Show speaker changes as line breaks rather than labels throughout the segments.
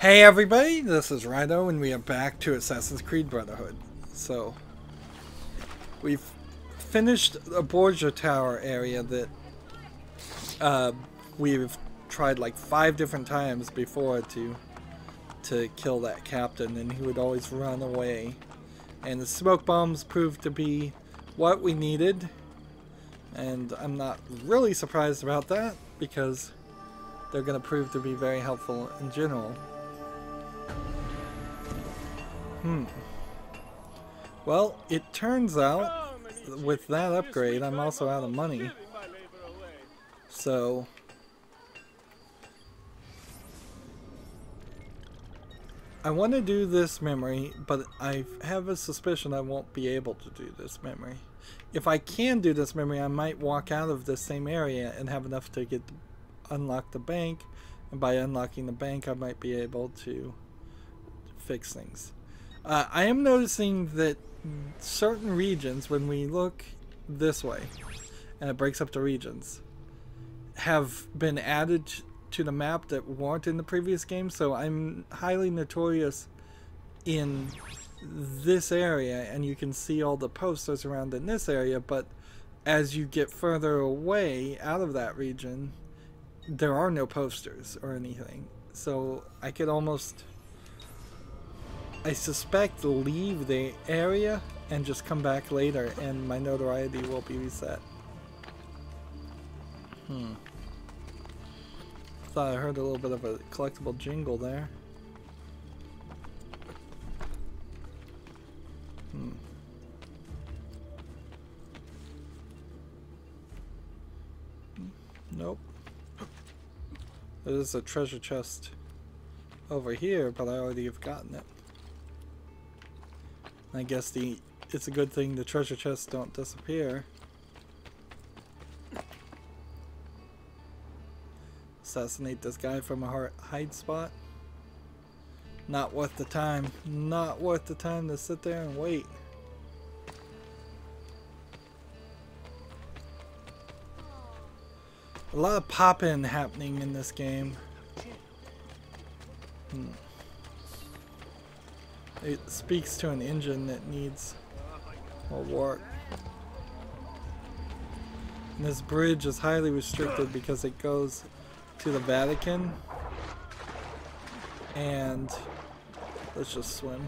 Hey everybody, this is Rydo and we are back to Assassin's Creed Brotherhood. So, we've finished a Borgia Tower area that we've tried like 5 different times before to kill that captain, and he would always run away. And the smoke bombs proved to be what we needed, and I'm not really surprised about that because they're going to prove to be very helpful in general. Well, it turns out with that upgrade I'm also out of money. So I want to do this memory, but I have a suspicion I won't be able to do this memory. If I can do this memory, I might walk out of this same area and have enough to unlock the bank, and by unlocking the bank I might be able to fix things. I am noticing that certain regions, when we look this way, and it breaks up the regions, have been added to the map that weren't in the previous game, so I'm highly notorious in this area, and you can see all the posters around in this area, but as you get further away out of that region, there are no posters or anything. So I could almost, I suspect, leave the area and just come back later and my notoriety will be reset. Thought I heard a little bit of a collectible jingle there. Nope. There's a treasure chest over here, but I already have gotten it. I guess it's a good thing the treasure chests don't disappear. Assassinate this guy from a hide spot. Not worth the time. Not worth the time to sit there and wait. A lot of pop-in happening in this game. It speaks to an engine that needs more work. And this bridge is highly restricted because it goes to the Vatican. And let's just swim.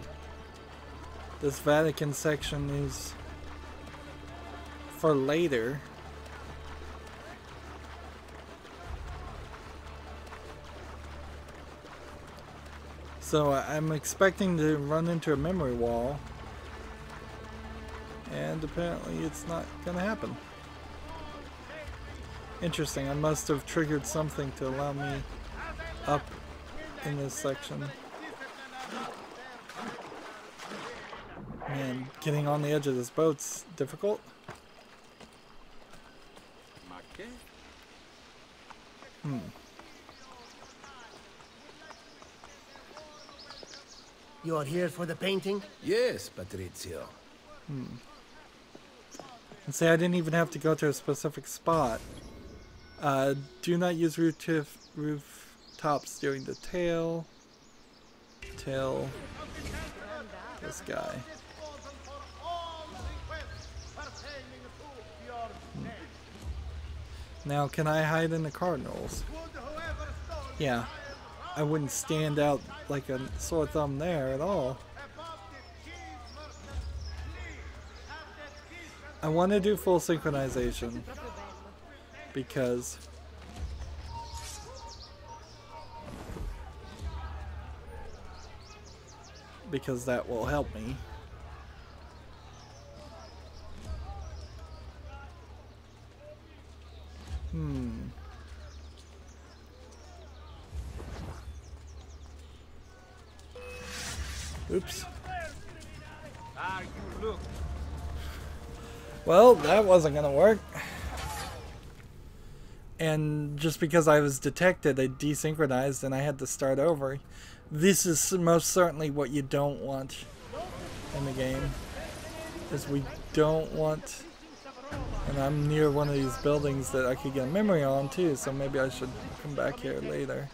This Vatican section is for later. So I'm expecting to run into a memory wall, and apparently it's not gonna happen. Interesting, I must have triggered something to allow me up in this section. Man, getting on the edge of this boat's difficult.
You are here for the painting?
Yes, Patrizio.
And see, I didn't even have to go to a specific spot. Do not use rooftops during the tail. This guy. Now, can I hide in the cardinals? Yeah. I wouldn't stand out like a sore thumb there at all. I want to do full synchronization because that will help me. Oops. Well, that wasn't gonna work. And just because I was detected, I desynchronized and I had to start over. This is most certainly what you don't want in the game. Is we don't want... And I'm near one of these buildings that I could get a memory on too, so maybe I should come back here later.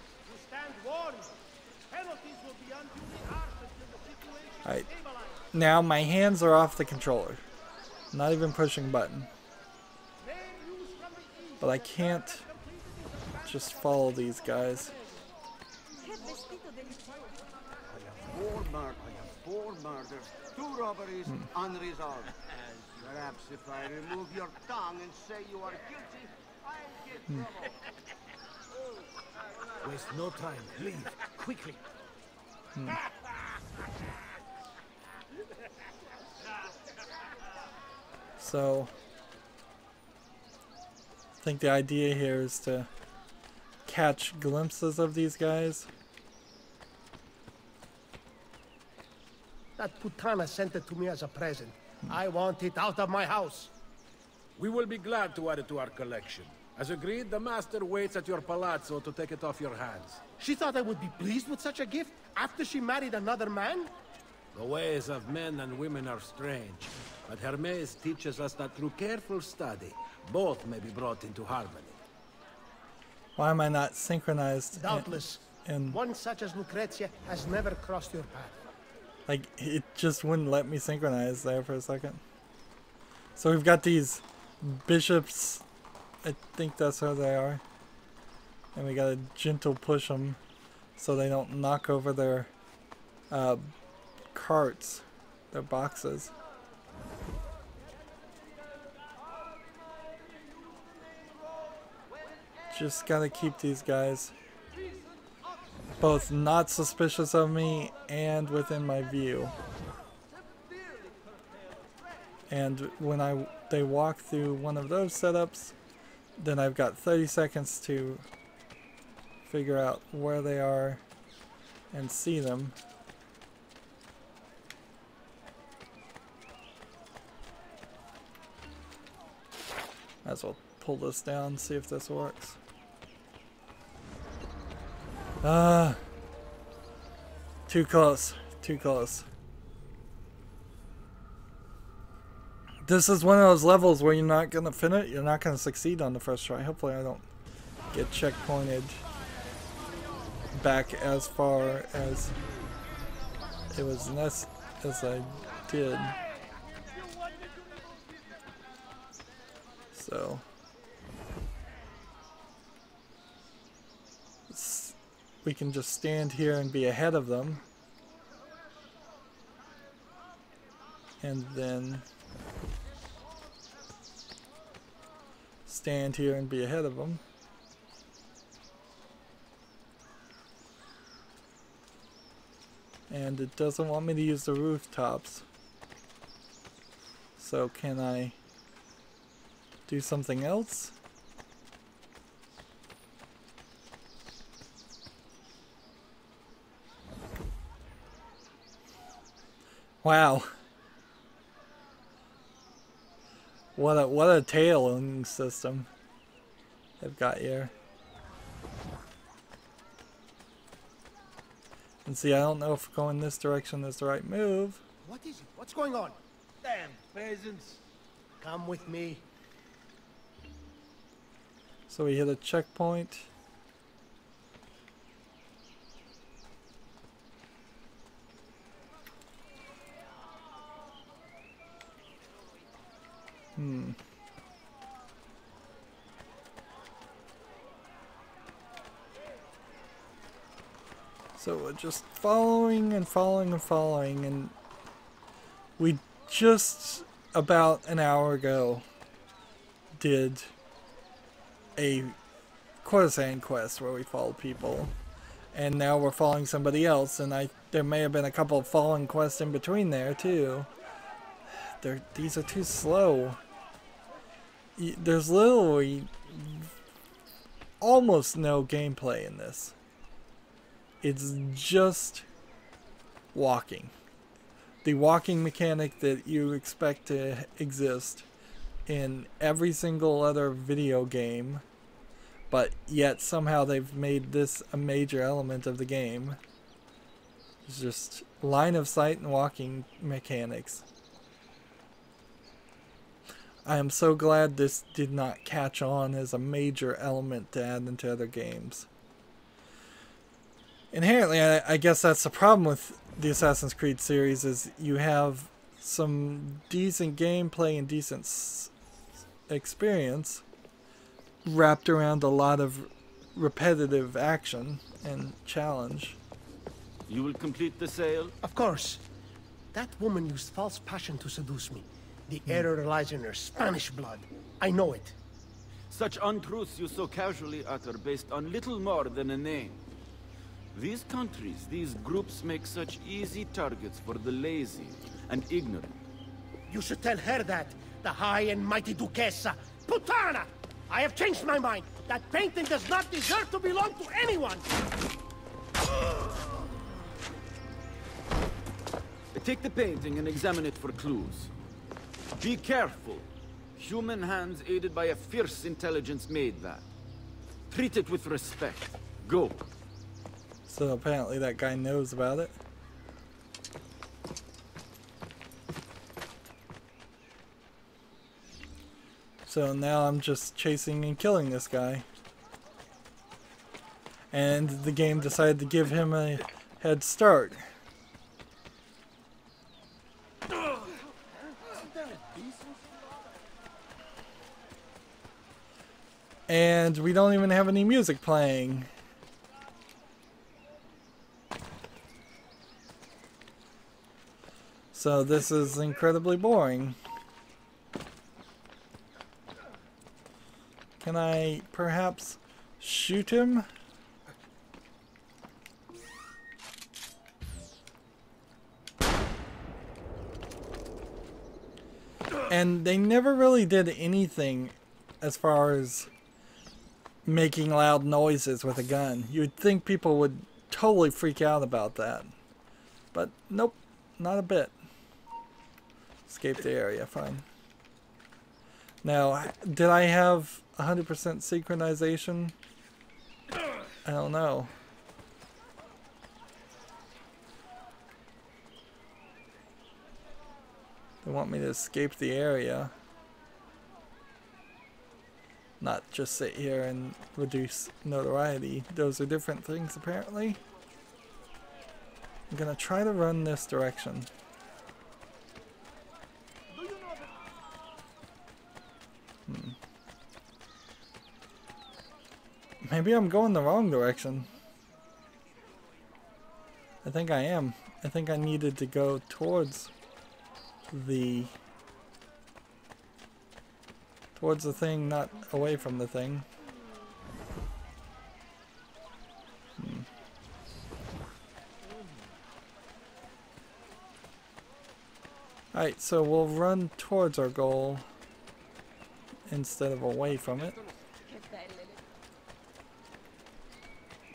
Alright. Now my hands are off the controller. I'm not even pushing button. But I can't just follow these guys.
I have four murders, 2 robberies unresolved. Perhaps if I remove your tongue and say you are guilty, I'll get trouble.
Waste no time. Leave quickly.
So, I think the idea here is to catch glimpses of these guys.
That putana sent it to me as a present. I want it out of my house.
We will be glad to add it to our collection. As agreed, the master waits at your palazzo to take it off your hands.
She thought I would be pleased with such a gift after she married another man?
The ways of men and women are strange, but Hermes teaches us that through careful study, both may be brought into harmony.
Why am I not synchronized?
Doubtless.
And
One such as Lucrezia has never crossed your path.
like, it just wouldn't let me synchronize there for a second. So we've got these bishops. I think that's how they are. And we gotta gentle push them so they don't knock over their carts, their boxes. Just gotta keep these guys both not suspicious of me and within my view. And when they walk through one of those setups, then I've got 30 seconds to figure out where they are and see them. Might as well pull this down, see if this works. Too close, too close. This is one of those levels where you're not gonna finish, you're not gonna succeed on the first try. Hopefully I don't get checkpointed back as far as it was as I did. So we can just stand here and be ahead of them, and then stand here and be ahead of them. And it doesn't want me to use the rooftops. So can I do something else? Wow. What a tailing system they've got here. And see, I don't know if going this direction is the right move.
What is it? What's going on?
Damn peasants.
Come with me.
So we hit a checkpoint. So we're just following and following and following, and we just about an hour ago did a courtesan quest where we followed people, and now we're following somebody else, and there may have been a couple of following quests in between there too. These are too slow. There's literally almost no gameplay in this. It's just walking. The walking mechanic that you expect to exist in every single other video game, but yet somehow they've made this a major element of the game. It's just line of sight and walking mechanics. I am so glad this did not catch on as a major element to add into other games. Inherently, I guess that's the problem with the Assassin's Creed series, is you have some decent gameplay and decent experience wrapped around a lot of repetitive action and challenge.
You will complete the sale?
Of course. That woman used false passion to seduce me. The error lies in her Spanish blood. I know it.
Such untruths you so casually utter based on little more than a name. These countries, these groups make such easy targets for the lazy and ignorant.
You should tell her that, the high and mighty Duquesa. Putana! I have changed my mind. That painting does not deserve to belong to anyone.
Take the painting and examine it for clues. Be careful. Human hands aided by a fierce intelligence made that. Treat it with respect. Go.
So apparently that guy knows about it. So now I'm just chasing and killing this guy. And the game decided to give him a head start. And we don't even have any music playing. So this is incredibly boring. Can I perhaps shoot him? And they never really did anything as far as making loud noises with a gun. You'd think people would totally freak out about that. But nope, not a bit. Escape the area, fine. Now, did I have 100% synchronization? I don't know. They want me to escape the area. Not just sit here and reduce notoriety. Those are different things, apparently. I'm gonna try to run this direction. Maybe I'm going the wrong direction. I think I am. I think I needed to go towards the thing, not away from the thing. Alright, so we'll run towards our goal instead of away from it.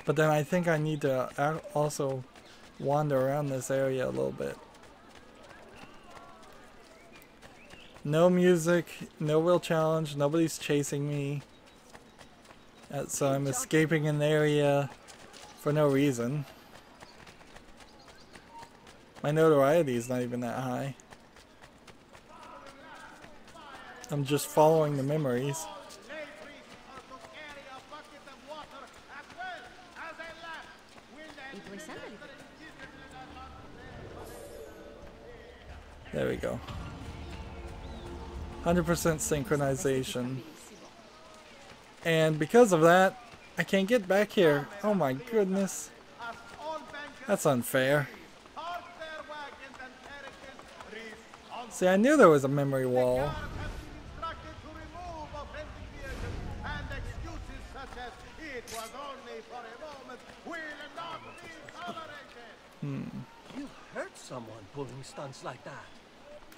But then I think I need to also wander around this area a little bit. No music, no real challenge, nobody's chasing me. So I'm escaping an area for no reason. My notoriety is not even that high. I'm just following the memories. There we go. 100% synchronization. And because of that, I can't get back here. Oh my goodness. That's unfair. See, I knew there was a memory wall.
You hurt someone pulling stunts like that.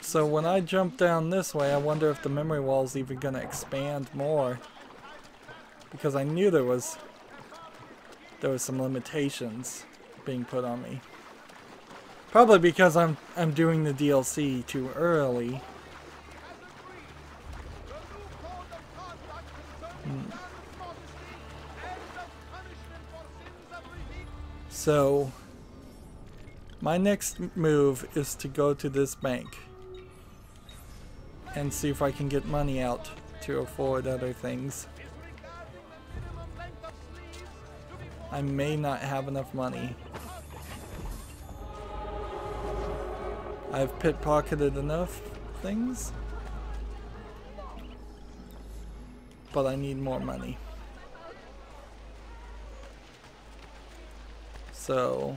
So when I jump down this way, I wonder if the memory wall is even going to expand more. Because I knew there was some limitations being put on me. Probably because I'm doing the DLC too early. So my next move is to go to this bank and see if I can get money out to afford other things. I may not have enough money. I've pickpocketed enough things, but I need more money. So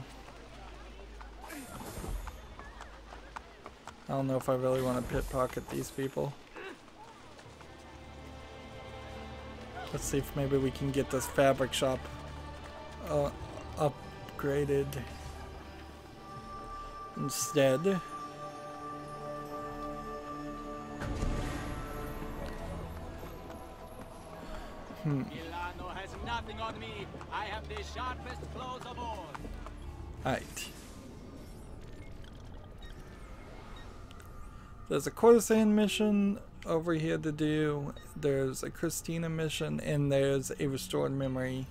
I don't know if I really want to pickpocket these people. Let's see if maybe we can get this fabric shop upgraded instead.
Milano has nothing on me. I have the sharpest claws of all.
Alright. There's a courtesan mission over here to do. There's a Christina mission, and there's a restored memory.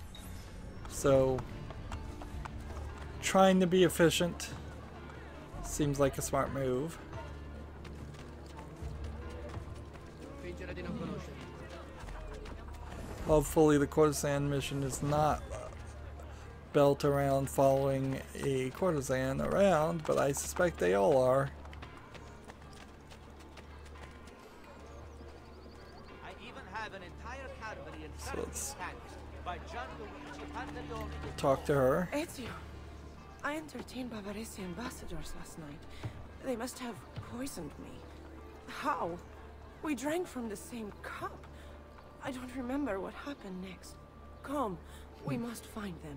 So, trying to be efficient seems like a smart move. Hopefully the courtesan mission is not built around following a courtesan around, but I suspect they all are.
I even have an entire cavalry and
So let's
tanks by John Luigi Pandadori.
talk to her.
Ezio, I entertained Bavarese ambassadors last night. They must have poisoned me. How? We drank from the same cup. I don't remember what happened next. Come, we must find them.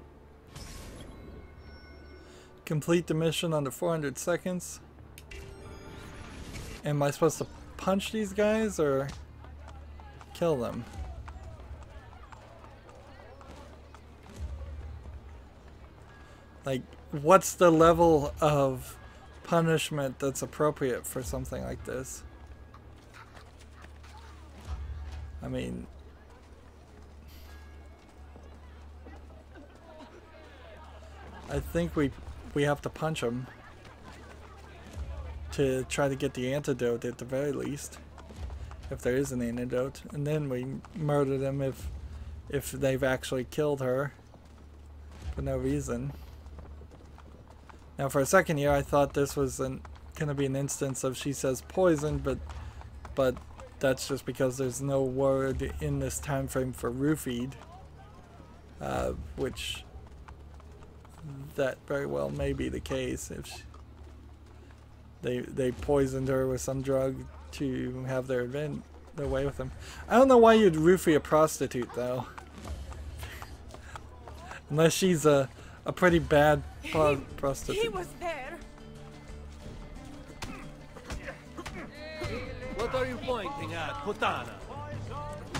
Complete the mission under 400 seconds. Am I supposed to punch these guys or kill them? Like, what's the level of punishment that's appropriate for something like this? I mean, I think we have to punch them to try to get the antidote at the very least, if there is an antidote, and then we murder them if they've actually killed her for no reason. Now, for a second here, I thought this was gonna be an instance of she says poison, but that's just because there's no word in this time frame for roofied, which that very well may be the case. If they poisoned her with some drug to have their way with them. I don't know why you'd roofie a prostitute though, unless she's a pretty bad prostitute.
He was there.
What are you pointing at, Putana?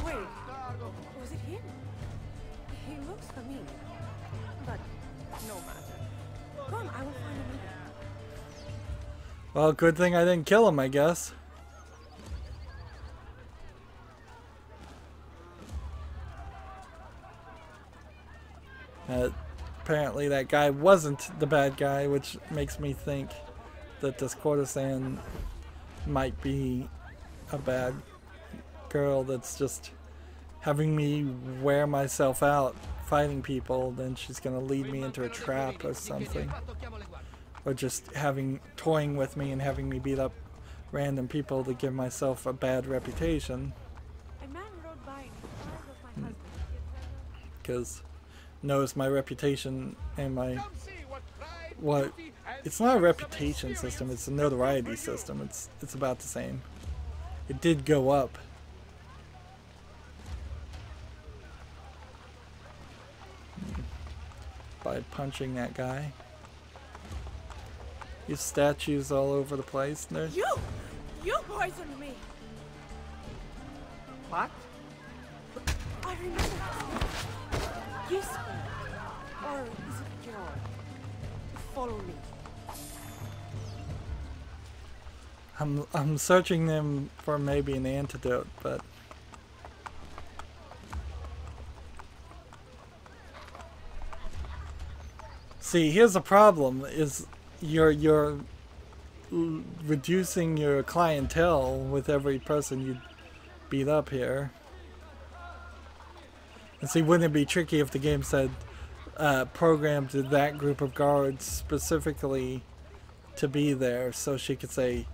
Wait, was it him? He looks familiar, but no matter. Come, I will find him.
Well, good thing I didn't kill him, I guess. Apparently that guy wasn't the bad guy, which makes me think that this courtesan might be a bad girl that's just having me wear myself out fighting people. Then she's gonna lead me into a trap or something, or just toying with me and having me beat up random people to give myself a bad reputation, because knows my reputation and my it's not a reputation system, it's a notoriety system. It's about the same. It did go up. By punching that guy. These statues all over the place.
You poisoned me.
What?
I remember. Yes. Or is it pure? Follow me.
I'm searching them for maybe an antidote, but see, here's the problem: is you're reducing your clientele with every person you beat up here. And see, wouldn't it be tricky if the game said, programmed that group of guards specifically to be there, so she could say,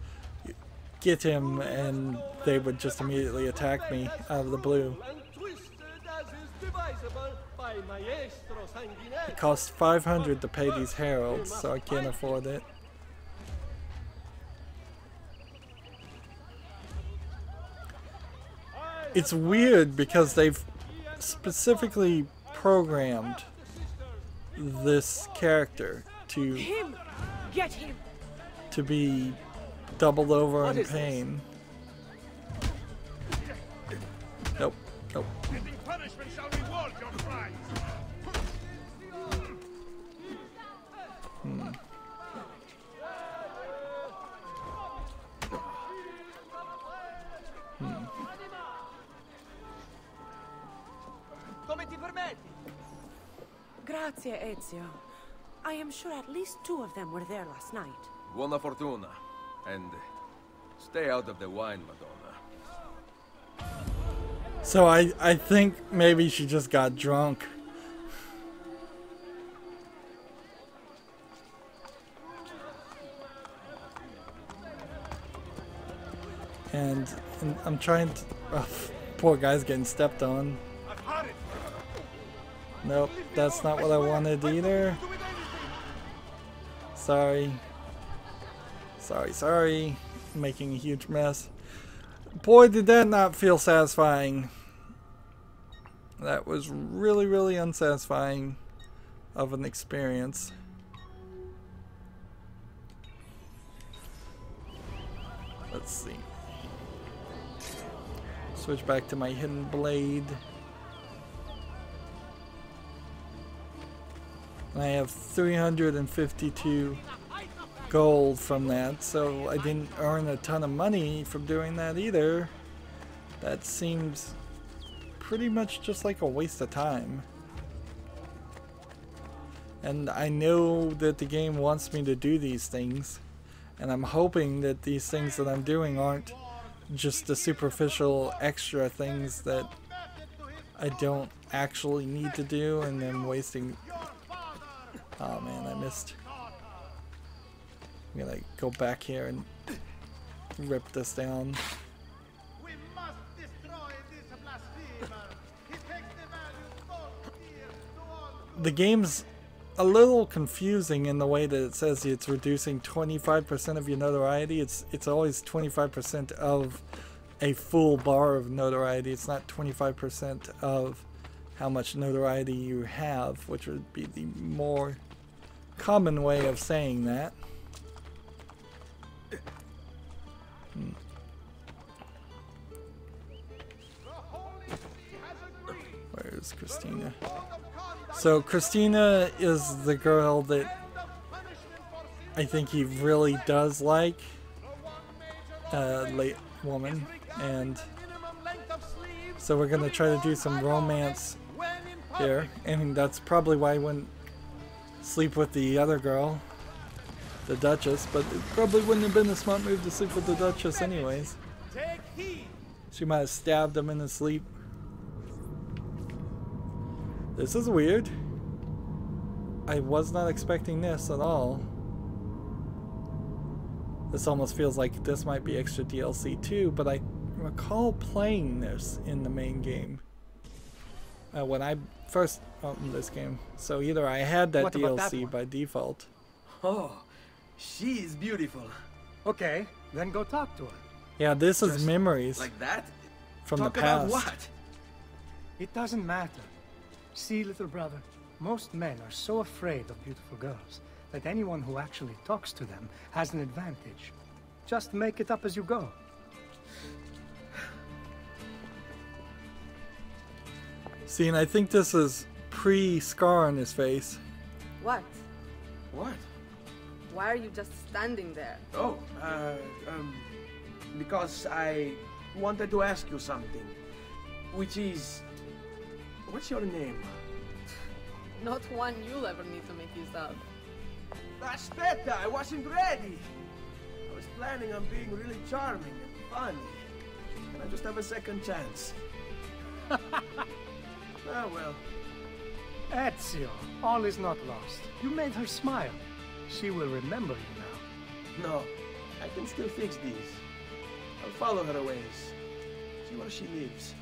"Get him," and they would just immediately attack me out of the blue. It costs 500 to pay these heralds, so I can't afford it. It's weird because they've specifically programmed this character to
Get him.
to be doubled over in pain. Nope, nope.
Punishment shall reward your crimes.
Come ti permetti?
Grazie, Ezio. I am sure at least 2 of them were there last night.
Buona fortuna. And stay out of the wine, Madonna.
So I think maybe she just got drunk. And I'm trying to... Oh, poor guy's getting stepped on. Nope, that's not what I wanted either. Sorry. Sorry. Making a huge mess. Boy, did that not feel satisfying. That was really, really unsatisfying of an experience. Let's see. Switch back to my hidden blade. I have 352 gold from that, so I didn't earn a ton of money from doing that either. That seems pretty much just like a waste of time. And I know that the game wants me to do these things, and I'm hoping that these things that I'm doing aren't just the superficial extra things that I don't actually need to do and then wasting. Oh man, I missed. I'm gonna go back here and rip this down.
We must destroy this blasphemer. He takes the values most dear to all.
The game's a little confusing in the way that it says it's reducing 25% of your notoriety. It's always 25% of a full bar of notoriety. It's not 25% of how much notoriety you have, which would be the more common way of saying that. Where is Christina? So Christina is the girl that I think he really does like, late woman, and so we're gonna try to do some romance here, and that's probably why I wouldn't sleep with the other girl, the Duchess, but it probably wouldn't have been a smart move to sleep with the Duchess anyways. She might have stabbed him in his sleep. This is weird. I was not expecting this at all. This almost feels like this might be extra DLC too, but I recall playing this in the main game. When I first opened this game. So either I had that DLC by default.
Oh, she is beautiful.
Okay, then go talk to her.
Yeah, this is memories
Like that?
from
Talk
the past.
about what?
It doesn't matter. See, little brother, most men are so afraid of beautiful girls that anyone who actually talks to them has an advantage. Just make it up as you go.
See, and I think this is pre-scar on his face.
What?
What?
Why are you just standing there?
Oh, because I wanted to ask you something. Which is... What's your name?
Not one you'll ever need to make use of.
Aspetta, I wasn't ready. I was planning on being really charming and funny. And I just have a second chance. Oh well.
Ezio, all is not lost. You made her smile. She will remember you now.
No, I can still fix these. I'll follow her ways. See where she lives.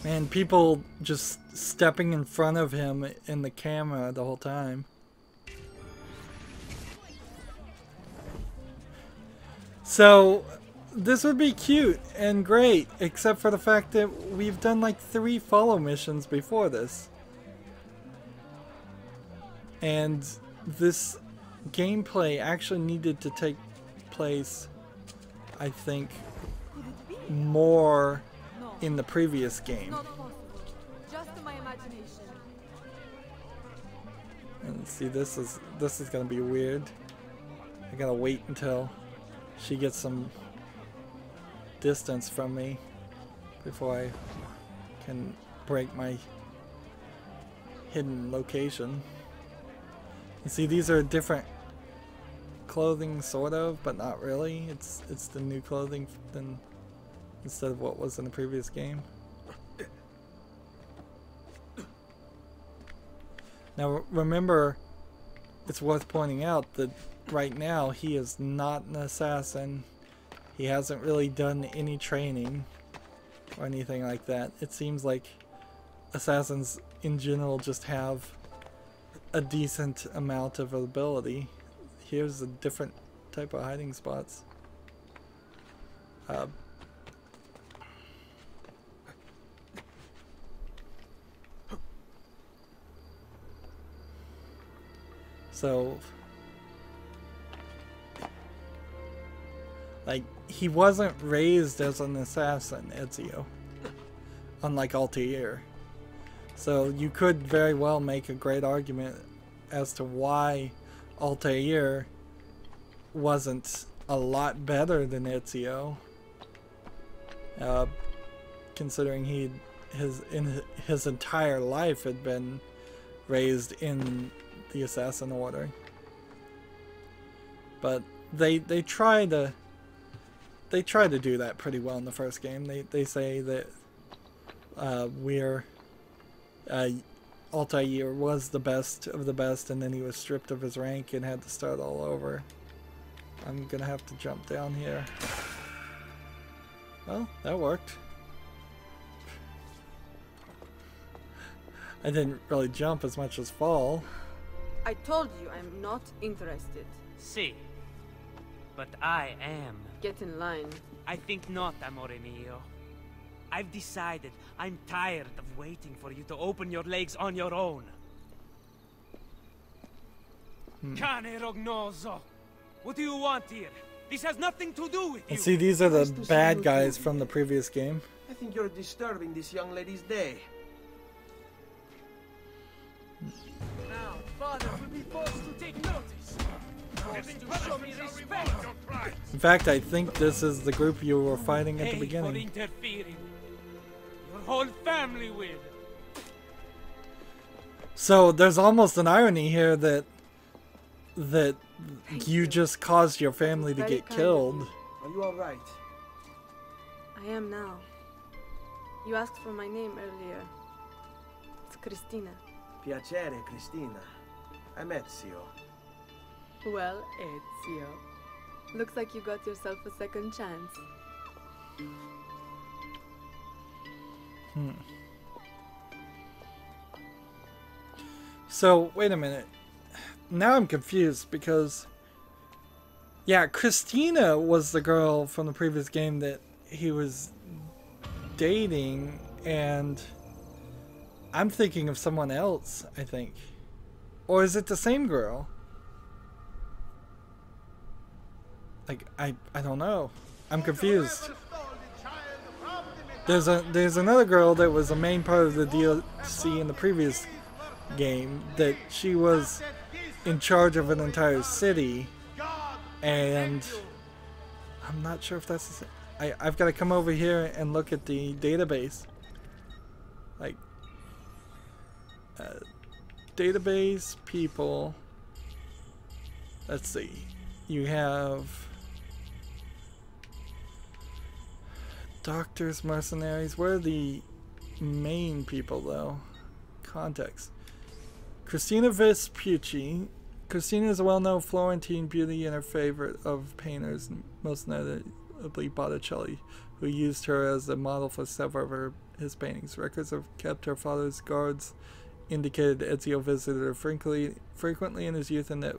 Man, people just stepping in front of him in the camera the whole time. So, this would be cute and great, except for the fact that we've done like 3 follow missions before this. And this gameplay actually needed to take place, I think, more in the previous game.
Not possible. Just in my imagination.
And see, this is gonna be weird. I gotta wait until she gets some distance from me before I can break my hidden location. You see, these are different clothing, sort of, but not really. It's the new clothing than instead of what was in the previous game. Now remember, it's worth pointing out that right now he is not an assassin. He hasn't really done any training or anything like that. It seems like assassins in general just have a decent amount of ability. Here's a different type of hiding spots. So, like, he wasn't raised as an assassin, Ezio, unlike Altair. So you could very well make a great argument as to why Altair wasn't a lot better than Ezio, considering his entire life had been raised in the Assassin Order. But they try to do that pretty well in the first game. They say that Altair was the best of the best, and then he was stripped of his rank and had to start all over. I'm gonna have to jump down here. Well, that worked. I didn't really jump as much as fall.
I told you I'm not interested.
See, but I am.
Get in line.
I think not, amore mio. I've decided I'm tired of waiting for you to open your legs on your own. Cane rognoso! What do you want here? This has nothing to do with you!
And see, these are the bad guys from the previous game.
I think you're disturbing this young lady's day.
Now, father will be forced to take notice. Forced to show me respect.
In fact, I think this is the group you were fighting at the beginning.
For interfering. Your whole family will.
So there's almost an irony here that you just caused your family to get killed.
Are you all right?
I am now. You asked for my name earlier. It's Cristina.
Piacere, Cristina. I'm Ezio.
Well, Ezio. Looks like you got yourself a second chance.
So, wait a minute. Now I'm confused because... yeah, Christina was the girl from the previous game that he was dating, and I'm thinking of someone else, I think. Or is it the same girl? Like, I don't know. I'm confused. There's another girl that was a main part of the DLC in the previous game, that she was in charge of an entire city, and I'm not sure if that's the same. I've got to come over here and look at the database. Like, database people. Let's see. You have doctors, mercenaries. Where are the main people though? Context. Christina Vespucci. Christina is a well-known Florentine beauty and a favorite of painters, most notably Botticelli, who used her as a model for several of his paintings. Records have kept her father's guards indicated Ezio visited her frequently in his youth, and that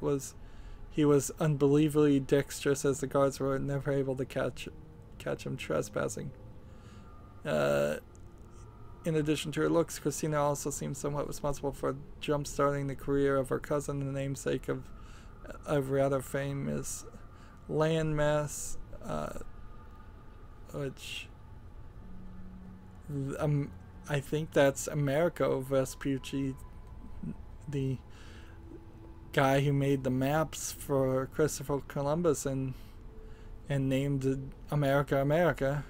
he was unbelievably dexterous, as the guards were never able to catch him trespassing. In addition to her looks, Christina also seems somewhat responsible for jump-starting the career of her cousin, the namesake of rather famous landmass, which I think that's Americo Vespucci, the guy who made the maps for Christopher Columbus and named America.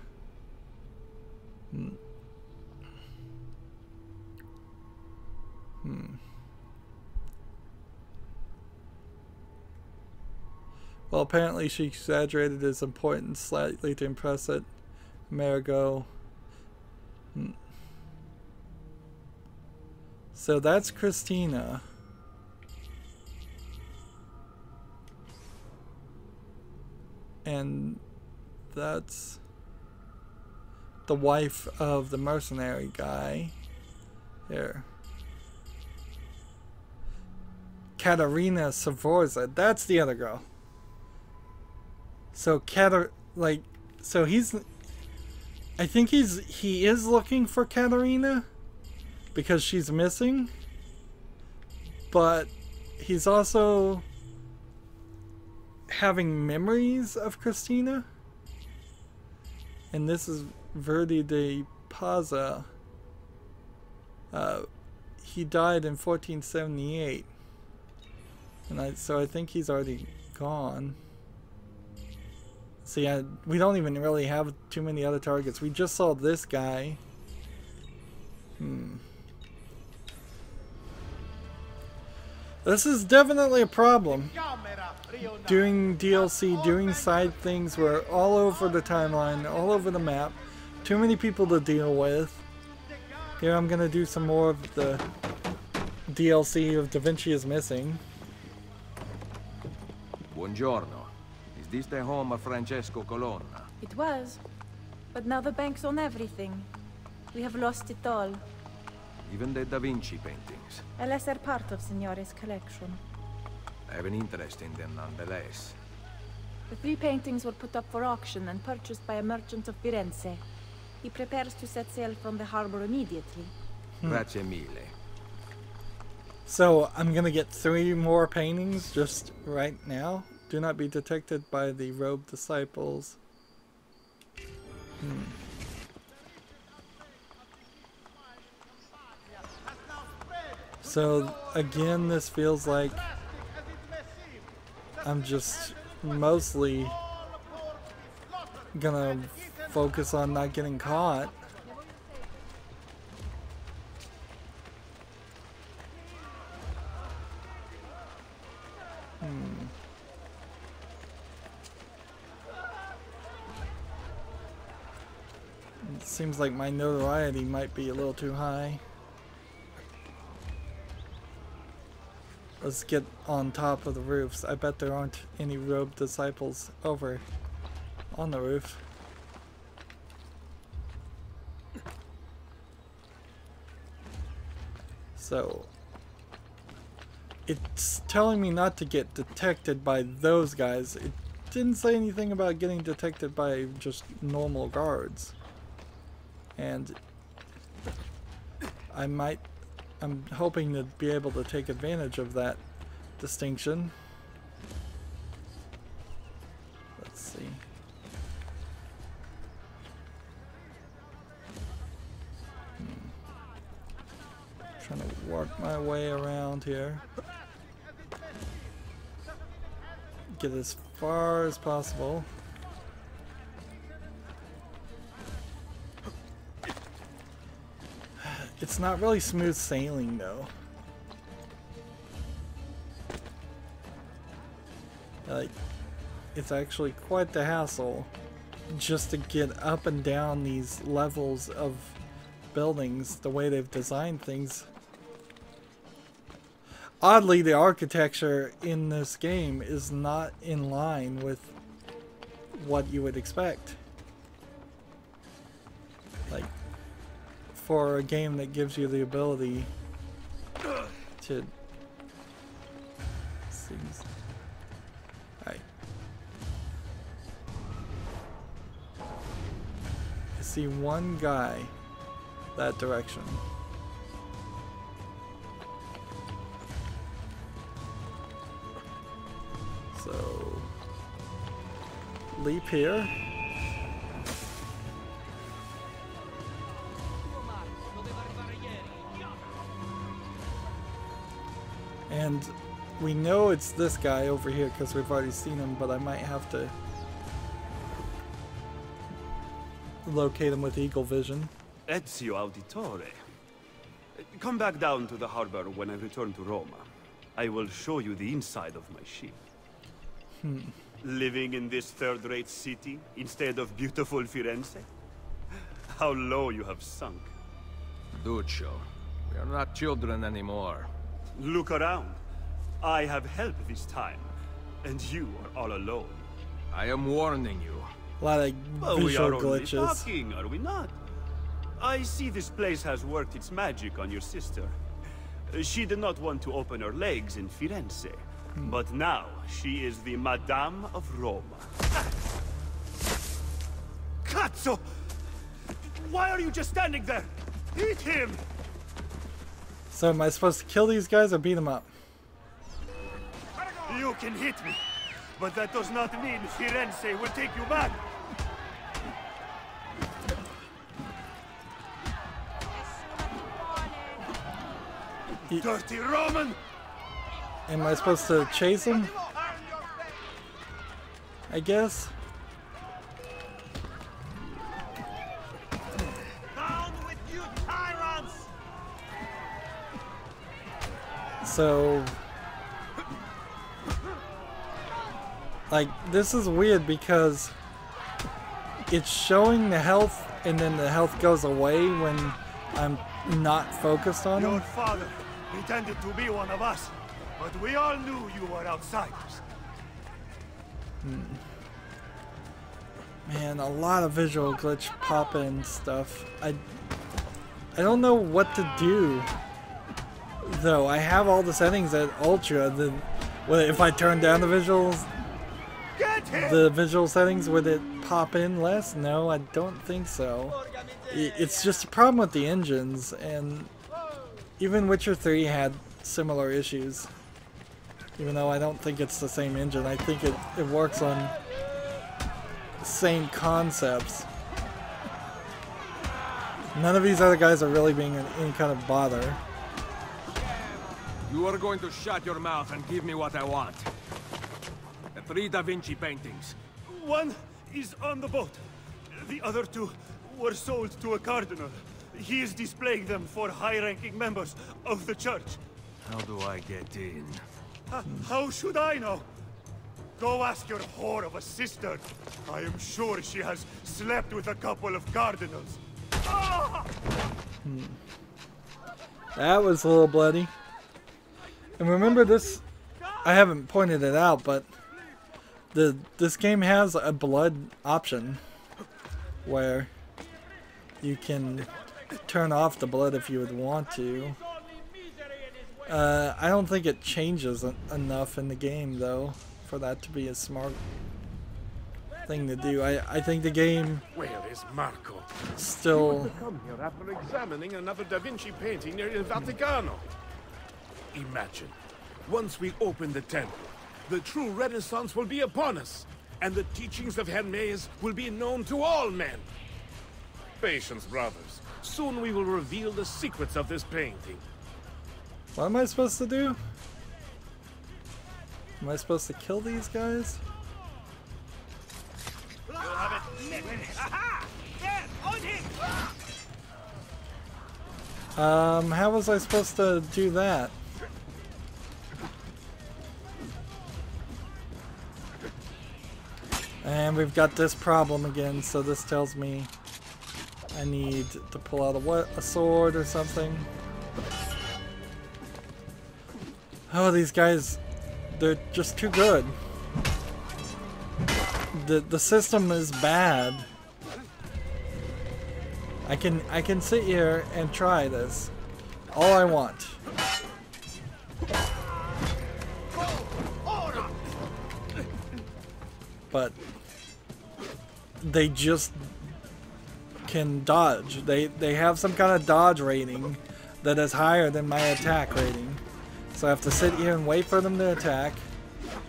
Well, apparently she exaggerated his importance slightly to impress it. Amerigo. So that's Christina. And that's the wife of the mercenary guy. Here. Katerina Sforza. That's the other girl. So I think he is looking for Katerina because she's missing, but he's also having memories of Christina, and this is Verdi de Pazza. He died in 1478, and so I think he's already gone. See, we don't even really have too many other targets. We just saw this guy. This is definitely a problem. Doing DLC, doing side things, we're all over the timeline, all over the map. Too many people to deal with. Here I'm gonna do some more of the DLC of Da Vinci is Missing.
Buongiorno. Is this the home of Francesco Colonna?
It was. But now the banks own everything. We have lost it all.
Even the Da Vinci paintings.
A lesser part of Signore's collection.
I have an interest in them nonetheless.
The 3 paintings were put up for auction and purchased by a merchant of Firenze. He prepares to set sail from the harbor immediately.
Grazie mille.
So, I'm gonna get 3 more paintings just right now. Do not be detected by the robed disciples. So, again, this feels like I'm just mostly gonna focus on not getting caught. It seems like my notoriety might be a little too high. Let's get on top of the roofs. I bet there aren't any robed disciples over on the roof. So, it's telling me not to get detected by those guys. It didn't say anything about getting detected by just normal guards. And I'm hoping to be able to take advantage of that distinction. Let's see. Trying to work my way around here. Get as far as possible. It's not really smooth sailing though. Like, it's actually quite the hassle just to get up and down these levels of buildings the way they've designed things. Oddly, the architecture in this game is not in line with what you would expect. Like, for a game that gives you the ability to... Alright. I see one guy that direction. So, leap here. And we know it's this guy over here because we've already seen him, but I might have to locate him with eagle vision.
Ezio Auditore. Come back down to the harbor when I return to Roma. I will show you the inside of my ship. Living in this third-rate city instead of beautiful Firenze? How low you have sunk.
Duccio, we are not children anymore.
Look around. I have help this time, and you are all alone.
I am warning you.
A lot of
We
visual
are only
glitches.
talking, are we not? I see this place has worked its magic on your sister. She did not want to open her legs in Firenze, but now she is the Madame of Roma. Cazzo! Why are you just standing there? Eat him!
So am I supposed to kill these guys or beat them up?
You can hit me, but that does not mean Firenze will take you back. Dirty Roman!
Am I supposed to chase them? I guess.
Down with you, tyrants!
So, like, this is weird because it's showing the health and then the health goes away when I'm not focused on
Your
them.
father pretended to be one of us, but we all knew you were outsiders.
Man, a lot of visual glitch pop-in stuff. I don't know what to do, though. I have all the settings at ultra. If I turn down the visuals, the visual settings, would it pop in less? No, I don't think so. It's just a problem with the engines, and even Witcher 3 had similar issues. Even though I don't think it's the same engine, I think it works on the same concepts. None of these other guys are really being any kind of bother.
You are going to shut your mouth and give me what I want. The 3 Da Vinci paintings.
One is on the boat. The other 2 were sold to a cardinal. He is displaying them for high-ranking members of the church.
How do I get in?
How should I know? Go ask your whore of a sister. I am sure she has slept with a couple of cardinals.
That was a little bloody. And remember this, I haven't pointed it out, but this game has a blood option where you can turn off the blood if you would want to. I don't think it changes enough in the game, though, for that to be a smart thing to do. I think the game
Where is Marco?
still...
Come here after examining another Da Vinci painting near Il Vaticano. Imagine, once we open the temple, the true Renaissance will be upon us, and the teachings of Hermes will be known to all men. Patience, brothers. Soon we will reveal the secrets of this painting.
What am I supposed to do? Am I supposed to kill these guys?
You'll have it. Aha! There, on him!
How was I supposed to do that? And we've got this problem again, so this tells me I need to pull out a sword or something. Oh, these guys, they're just too good. The system is bad. I can sit here and try this all I want. But they just can dodge. They have some kind of dodge rating that is higher than my attack rating. So I have to sit here and wait for them to attack,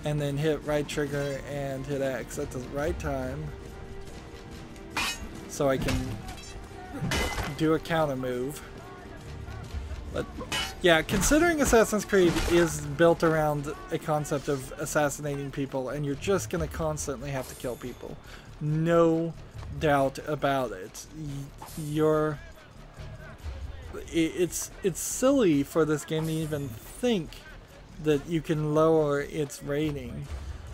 and then hit right trigger and hit X at the right time, so I can do a counter move. But yeah, considering Assassin's Creed is built around a concept of assassinating people, and you're just gonna constantly have to kill people, no doubt about it. It's silly for this game to even think that you can lower its rating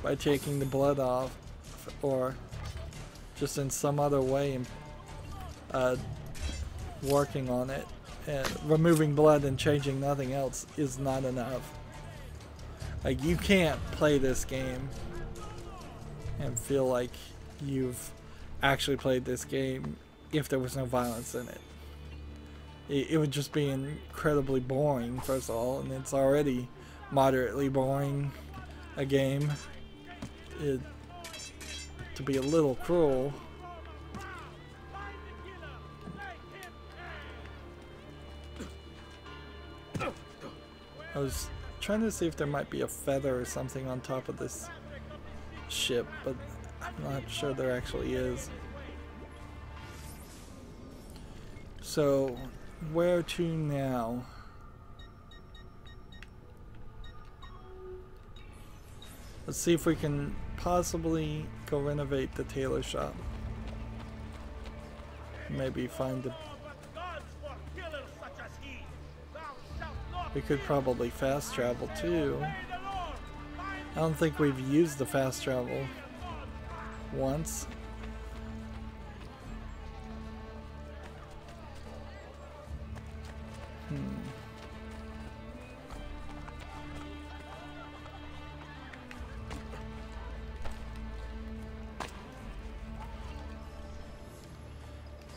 by taking the blood off, or just in some other way working on it. And removing blood and changing nothing else is not enough. Like, you can't play this game and feel like you've actually played this game if there was no violence in it. It would just be incredibly boring, first of all, and it's already moderately boring, a game. To be a little cruel. I was trying to see if there might be a feather or something on top of this ship, but I'm not sure there actually is. So, where to now? Let's see if we can possibly go renovate the tailor shop. Maybe find a... We could probably fast travel too. I don't think we've used the fast travel once.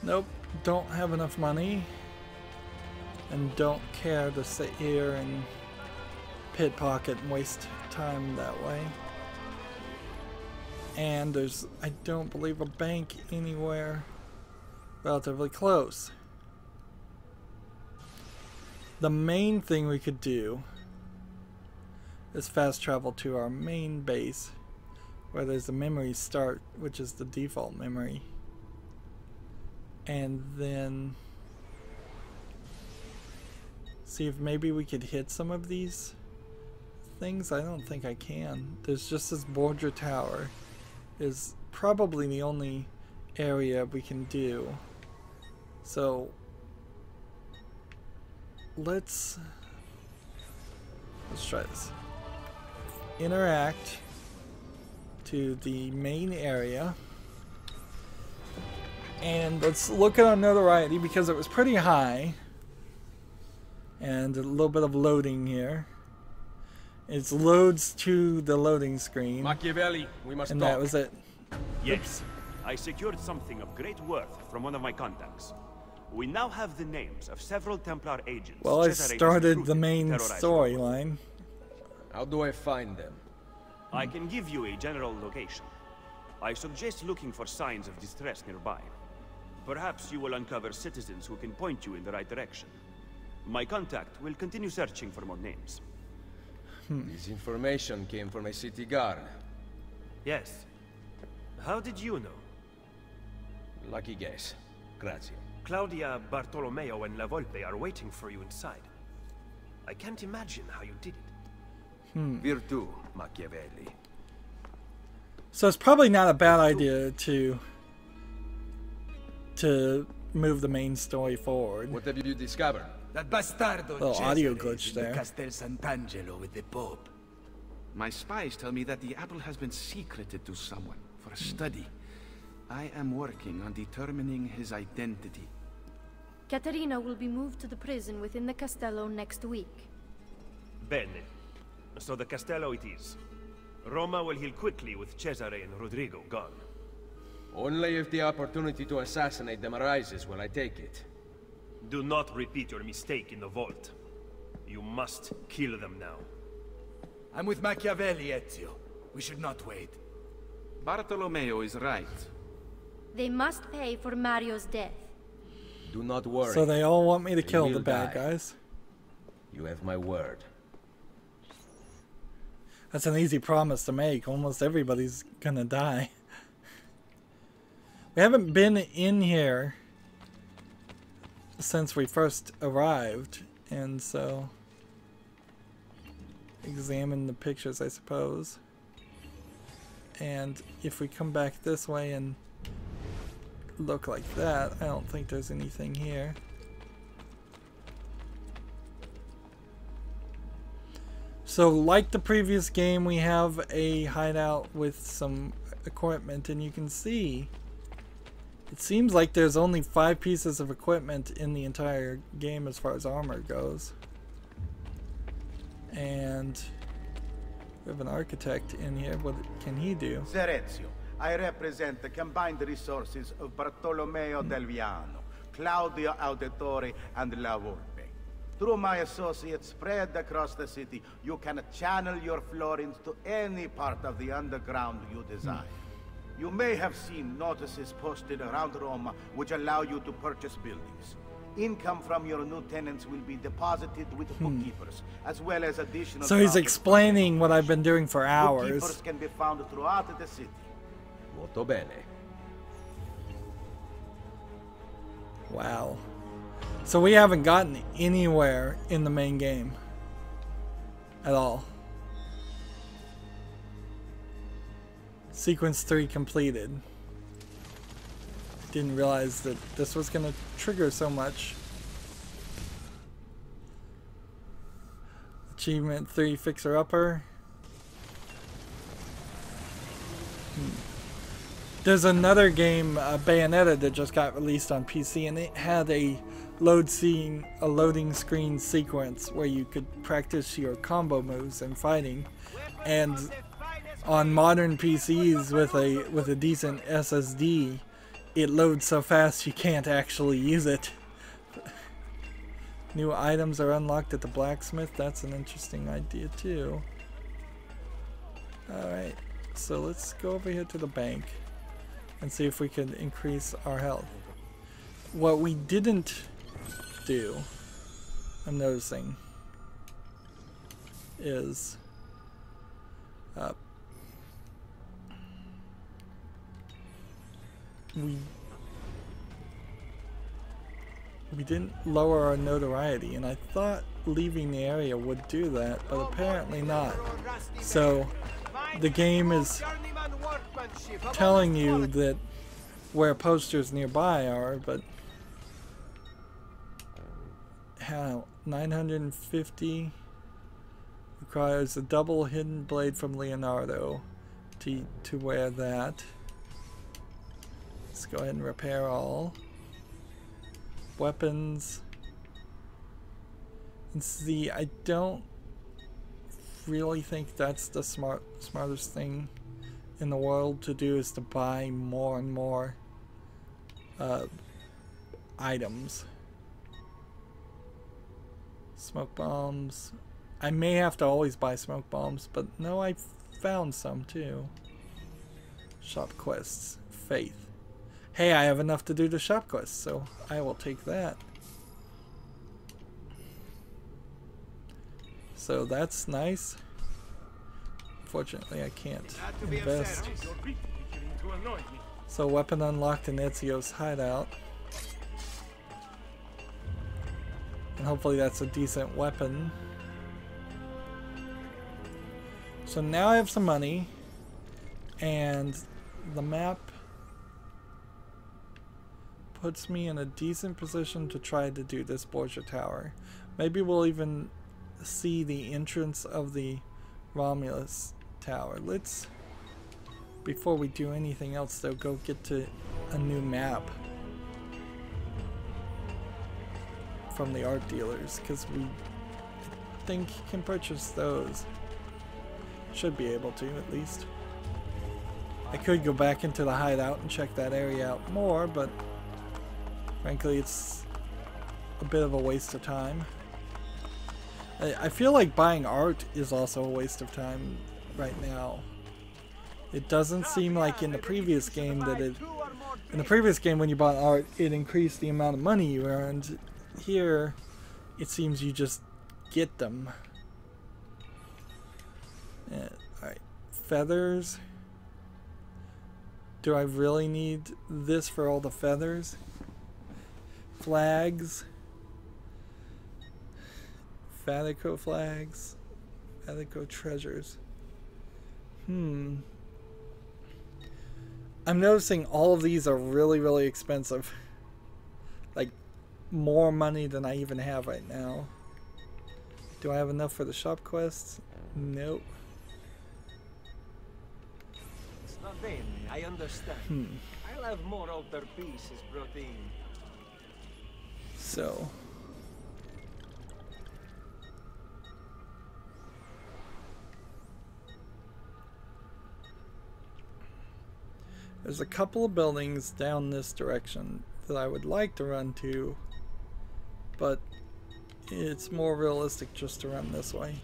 Nope, don't have enough money. And don't care to sit here and pit pocket and waste time that way. And there's, I don't believe, a bank anywhere relatively close. The main thing we could do is fast travel to our main base, where there's a memory start, which is the default memory. And then see if maybe we could hit some of these things. I don't think I can. There's just this border tower is probably the only area we can do. So let's try this. Interact to the main area. And let's look at our notoriety because it was pretty high. And a little bit of loading here. It loads to the loading screen.
Machiavelli, we must
and
talk.
That was it.
Yes,
Oops.
I secured something of great worth from one of my contacts. We now have the names of several Templar agents.
Well, I started the main storyline.
How do I find them?
I can give you a general location. I suggest looking for signs of distress nearby. Perhaps you will uncover citizens who can point you in the right direction. My contact will continue searching for more names.
This information came from a city guard.
Yes. How did you know?
Lucky guess. Grazie.
Claudia, Bartolomeo, and La Volpe are waiting for you inside. I can't imagine how you did it.
Virtù, Machiavelli.
So it's probably not a bad idea to move the main story forward.
What have you discovered?
That bastardo
little audio glitch there.
Castel Sant'Angelo with the Pope.
My spies tell me that the apple has been secreted to someone for a study. I am working on determining his identity.
Caterina will be moved to the prison within the Castello next week.
Bene. So the Castello it is. Roma will heal quickly with Cesare and Rodrigo gone.
Only if the opportunity to assassinate them arises will I take it.
Do not repeat your mistake in the vault. You must kill them now.
I'm with Machiavelli, Ezio. We should not wait.
Bartolomeo is right.
They must pay for Mario's death.
Do not worry.
So they all want me to
They
kill
will
the bad
die.
guys.
You have my word.
That's an easy promise to make. Almost everybody's gonna die. We haven't been in here since we first arrived, and so examine the pictures, I suppose. And if we come back this way and look like that, I don't think there's anything here. So like the previous game, we have a hideout with some equipment, and you can see it seems like there's only 5 pieces of equipment in the entire game as far as armor goes. And we have an architect in here. What can he do?
Ser Ezio, I represent the combined resources of Bartolomeo del Viano, Claudio Auditore, and La Volpe. Through my associates spread across the city, you can channel your florins to any part of the underground you desire. You may have seen notices posted around Roma which allow you to purchase buildings. Income from your new tenants will be deposited with bookkeepers, as well as additional...
So he's explaining what I've been doing for hours.
Bookkeepers can be found throughout the city.
Molto bene.
Wow. So we haven't gotten anywhere in the main game at all. Sequence 3 completed. Didn't realize that this was going to trigger so much. Achievement 3 Fixer Upper. There's another game, Bayonetta, that just got released on PC, and it had a loading screen sequence where you could practice your combo moves and fighting. And on modern PCs with a decent SSD, it loads so fast you can't actually use it. New items are unlocked at the blacksmith. That's an interesting idea too. Alright, so let's go over here to the bank and see if we can increase our health. What we didn't do, I'm noticing, is we didn't lower our notoriety, and I thought leaving the area would do that, but apparently not. So the game is telling you that where posters nearby are, but how 950 requires a double hidden blade from Leonardo to wear that. Let's go ahead and repair all weapons. And see, I don't really think that's the smartest thing in the world to do, is to buy more and more items. Smoke bombs. I may have to always buy smoke bombs, but no, I found some too. Shop quests. Faith. Hey, I have enough to do the shop quests, so I will take that. So that's nice. Fortunately, I can't invest. So weapon unlocked in Ezio's hideout. And hopefully that's a decent weapon. So now I have some money. And the map puts me in a decent position to try to do this Borgia Tower. Maybe we'll even see the entrance of the Romulus Tower. Let's, before we do anything else though, go get to a new map from the art dealers, because we think can purchase those. Should be able to, at least. I could go back into the hideout and check that area out more, but frankly it's a bit of a waste of time. I feel like buying art is also a waste of time right now. It doesn't seem like in the previous game that it... In the previous game when you bought art, it increased the amount of money you earned. Here, it seems you just get them. Alright, feathers. Do I really need this for all the feathers? Flags. Fatico flags. Fatico treasures. I'm noticing all of these are really, really expensive. Like, more money than I even have right now. Do I have enough for the shop quests? Nope.
I understand. I'll have more altar pieces brought in.
So. There's a couple of buildings down this direction that I would like to run to, but it's more realistic just to run this way.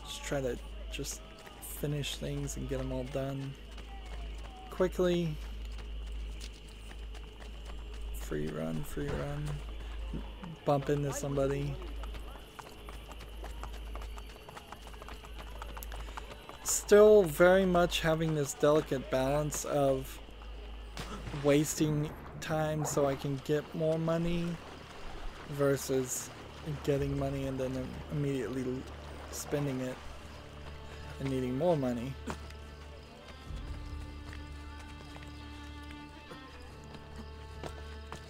Just try to just finish things and get them all done quickly. Free run, bump into somebody. Still very much having this delicate balance of wasting time so I can get more money versus getting money and then immediately spending it and needing more money.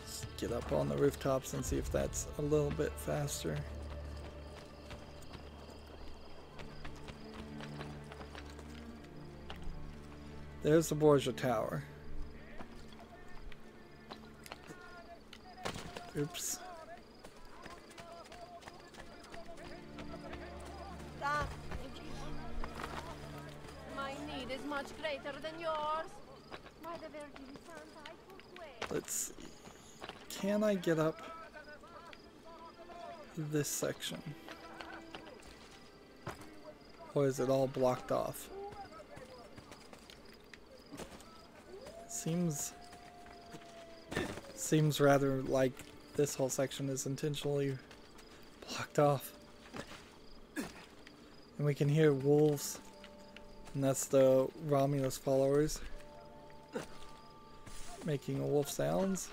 Let's get up on the rooftops and see if that's a little bit faster. There's the Borgia Tower. Oops.
My need is much greater than yours. By the Virgin Santa, I forswear.
Let's see. Can I get up this section? Or is it all blocked off? Seems rather like this whole section is intentionally blocked off. And we can hear wolves, and that's the Romulus followers making wolf sounds.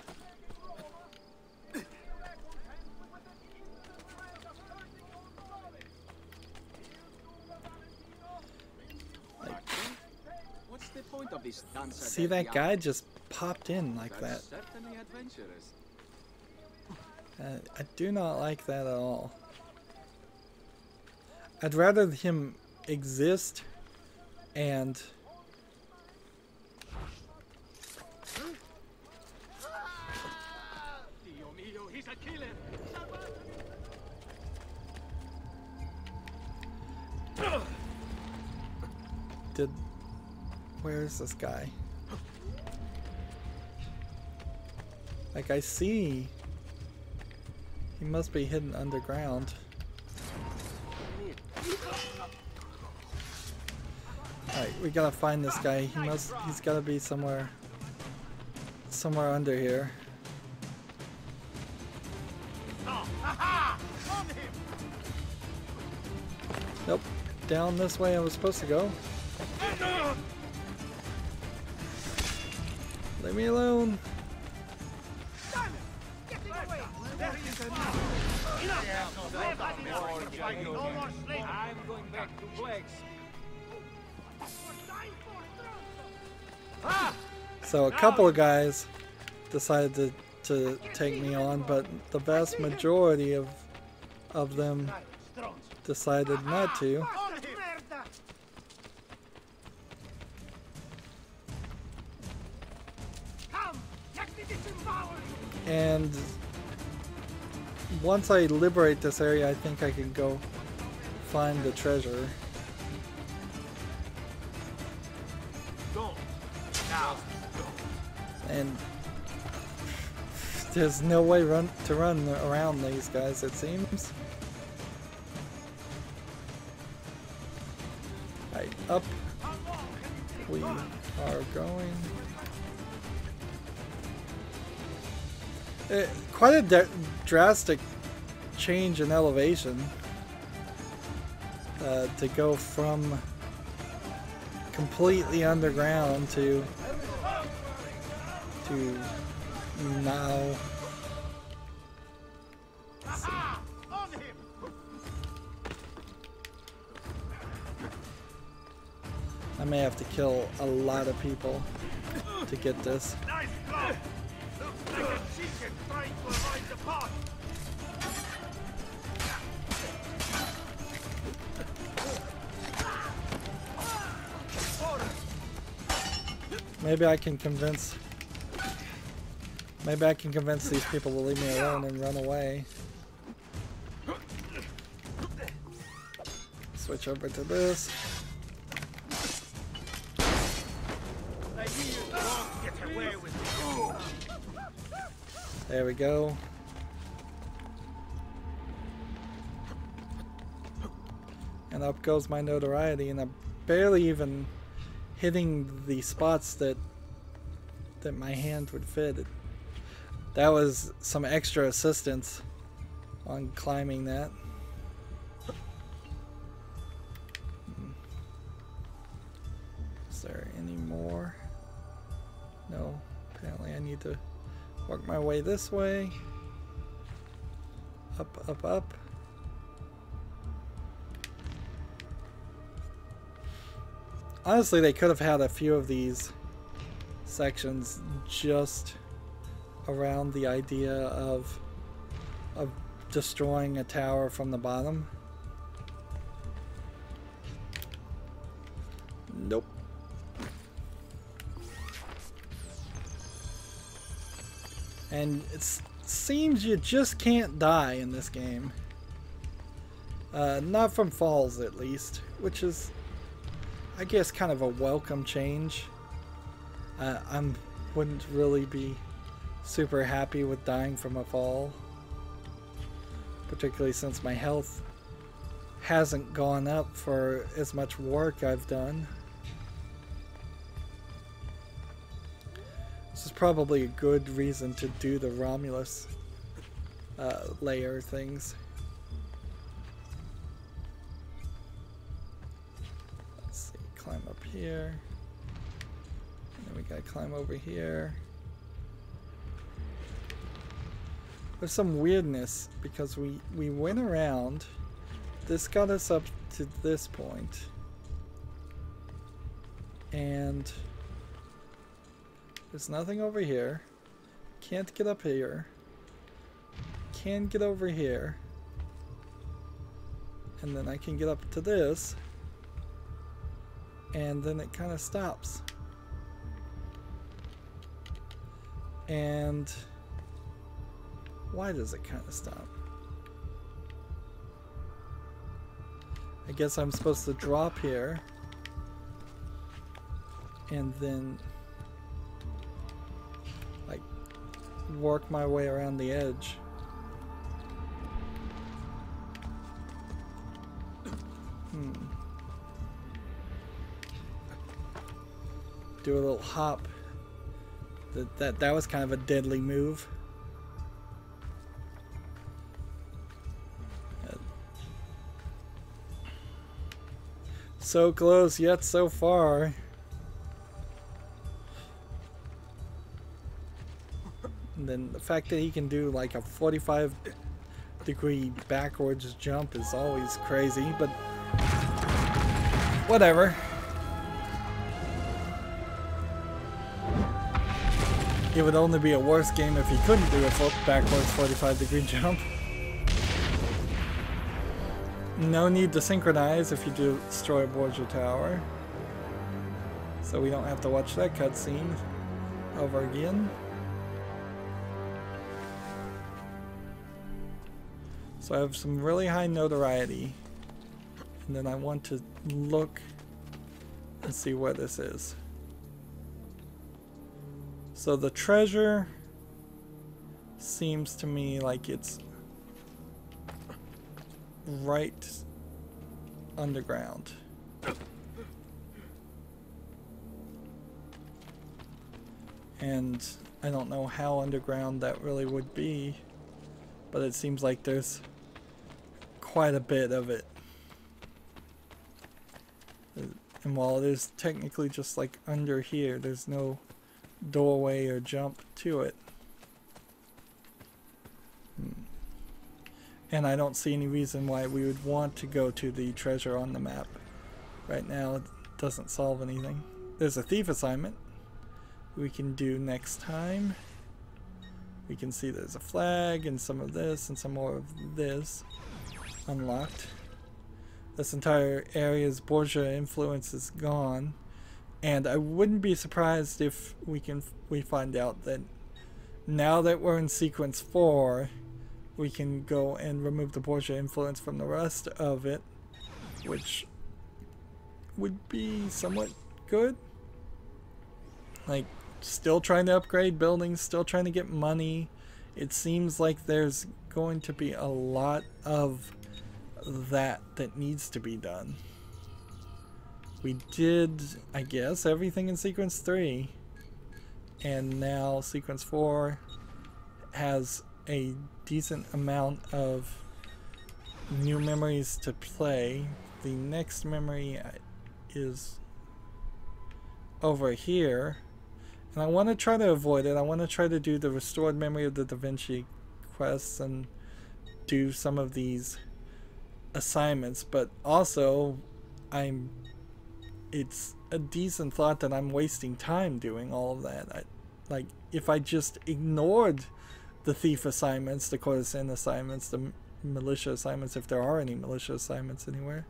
See, that guy just popped in like that. I do not like that at all. I'd rather him exist and where is this guy? Like, I see he must be hidden underground. Alright, we gotta find this guy. He's gotta be somewhere under here. Nope. Down this way I was supposed to go. Leave me alone.
I'm going back to Blake's.
So a couple of guys decided to take me on, but the vast majority of them decided not to. And once I liberate this area, I think I can go find the treasure. And there's no way to run around these guys, it seems. Right, up we are going. Quite a drastic change in elevation to go from completely underground to now. Let's see. I may have to kill a lot of people to get this.
Nice blow. Looks like a chicken trying to avoid the pot.
Maybe I can convince these people to leave me alone and run away. Switch over to this. There we go. And up goes my notoriety, and I'm barely even hitting the spots that my hand would fit. That was some extra assistance on climbing that. Is there any more? No. Apparently I need to work my way this way. Up, up, up. Honestly, they could have had a few of these sections just around the idea of destroying a tower from the bottom. Nope. And it seems you just can't die in this game. Not from falls, at least, which is, I guess, kind of a welcome change. I wouldn't really be super happy with dying from a fall, particularly since my health hasn't gone up for as much work I've done. This is probably a good reason to do the Romulus layer things. Let's see, climb up here. And then we gotta climb over here. There's some weirdness because we went around. This got us up to this point. And there's nothing over here. Can't get up here. Can get over here. And then I can get up to this. And then it kind of stops. And why does it kind of stop? I guess I'm supposed to drop here. And then like work my way around the edge. Do a little hop. That was kind of a deadly move. So close yet so far. And then the fact that he can do like a 45-degree backwards jump is always crazy, but whatever. It would only be a worse game if he couldn't do a backwards 45-degree jump. No need to synchronize if you destroy a Borgia tower. So we don't have to watch that cutscene over again. So I have some really high notoriety. And then I want to look and see where this is. So the treasure seems to me like it's right underground. And I don't know how underground that really would be, but it seems like there's quite a bit of it. And while it is technically just like under here, there's no doorway or jump to it. And I don't see any reason why we would want to go to the treasure on the map. Right now it doesn't solve anything. There's a thief assignment we can do next time. We can see there's a flag and some of this and some more of this unlocked. This entire area's Borgia influence is gone, and I wouldn't be surprised if we find out that now that we're in sequence 4, we can go and remove the Borgia influence from the rest of it, which would be somewhat good. Like, still trying to upgrade buildings, still trying to get money. It seems like there's going to be a lot of that needs to be done. We did, I guess, everything in sequence 3, and now sequence 4 has a decent amount of new memories to play. The next memory is over here, and I want to try to avoid it. I want to try to do the restored memory of the Da Vinci quests and do some of these assignments, but also it's a decent thought that I'm wasting time doing all of that. Like, if I just ignored the thief assignments, the courtesan assignments, the militia assignments, if there are any militia assignments anywhere,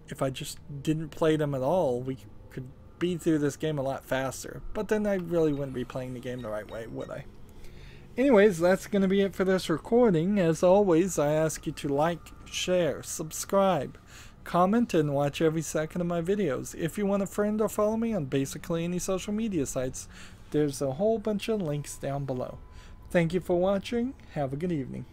if I just didn't play them at all, we could beat through this game a lot faster. But then I really wouldn't be playing the game the right way, would I? Anyways, that's going to be it for this recording. As always, I ask you to like, share, subscribe, comment, and watch every second of my videos. If you want to friend or follow me on basically any social media sites, there's a whole bunch of links down below. Thank you for watching. Have a good evening.